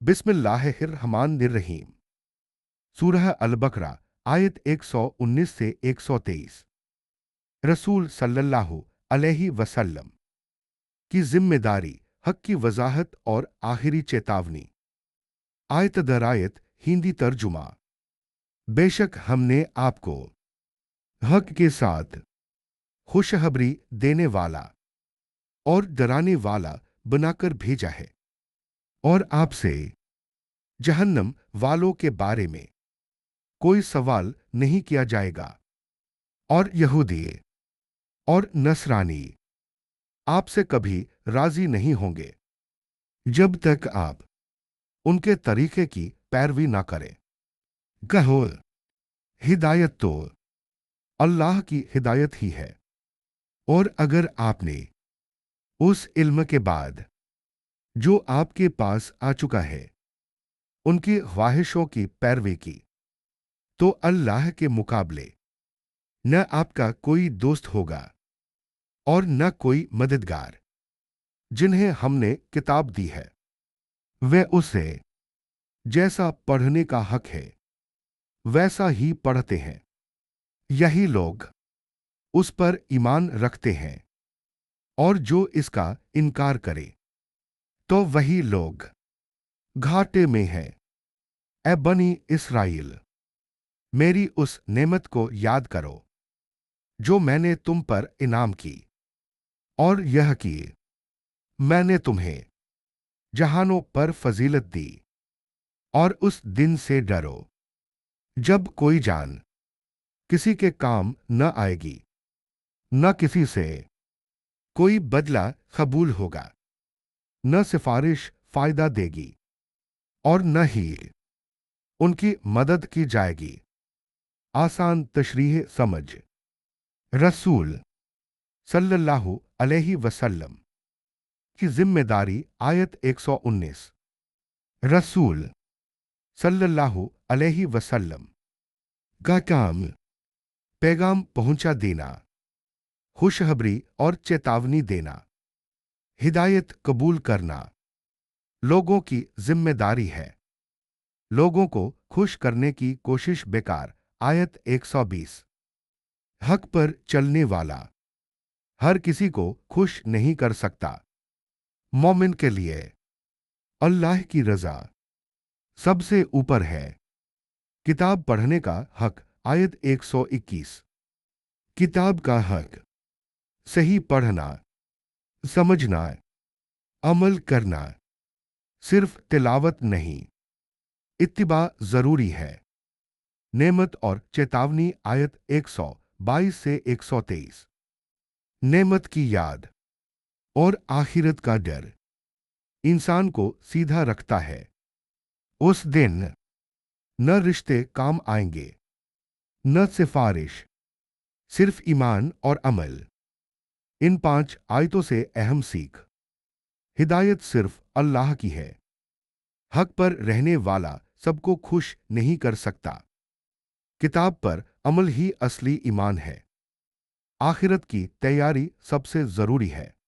बिस्मिल्लाहिर्रहमानिर्रहीम। सूरह अल-बकरा आयत 119 से 123। रसूल सल्लल्लाहु अलैहि वसल्लम की जिम्मेदारी, हक की वजाहत और आखिरी चेतावनी। आयत दर आयत हिंदी तर्जुमा। बेशक हमने आपको हक के साथ खुशखबरी देने वाला और डराने वाला बनाकर भेजा है, और आपसे जहन्नम वालों के बारे में कोई सवाल नहीं किया जाएगा, और यहूदी और नसरानी आपसे कभी राजी नहीं होंगे जब तक आप उनके तरीके की पैरवी ना करें। कहो, हिदायत तो अल्लाह की हिदायत ही है, और अगर आपने उस इल्म के बाद जो आपके पास आ चुका है उनकी ख्वाहिशों की पैरवी की, तो अल्लाह के मुकाबले न आपका कोई दोस्त होगा और न कोई मददगार। जिन्हें हमने किताब दी है वे उसे जैसा पढ़ने का हक है वैसा ही पढ़ते हैं। यही लोग उस पर ईमान रखते हैं, और जो इसका इनकार करे तो वही लोग घाटे में हैं। ए बनी इस्राइल, मेरी उस नेमत को याद करो जो मैंने तुम पर इनाम की, और यह कि मैंने तुम्हें जहानों पर फजीलत दी। और उस दिन से डरो जब कोई जान किसी के काम न आएगी, न किसी से कोई बदला कबूल होगा, न सिफारिश फायदा देगी, और न ही उनकी मदद की जाएगी। आसान तशरीह समझ। रसूल सल्लल्लाहु अलैहि वसल्लम की जिम्मेदारी आयत 119। रसूल सल्लल्लाहु अलैहि वसल्लम का काम पैगाम पहुंचा देना, खुशखबरी और चेतावनी देना, हिदायत कबूल करना लोगों की जिम्मेदारी है। लोगों को खुश करने की कोशिश बेकार। आयत 120। हक पर चलने वाला हर किसी को खुश नहीं कर सकता। मोमिन के लिए अल्लाह की रजा सबसे ऊपर है। किताब पढ़ने का हक आयत 121। किताब का हक सही पढ़ना, समझना, अमल करना, सिर्फ तिलावत नहीं, इत्तिबा जरूरी है। नेमत और चेतावनी आयत 122 से 123। नेमत की याद और आखिरत का डर इंसान को सीधा रखता है। उस दिन न रिश्ते काम आएंगे, न सिफारिश, सिर्फ ईमान और अमल। इन 5 आयतों से अहम सीख। हिदायत सिर्फ अल्लाह की है। हक पर रहने वाला सबको खुश नहीं कर सकता। किताब पर अमल ही असली ईमान है। आखिरत की तैयारी सबसे जरूरी है।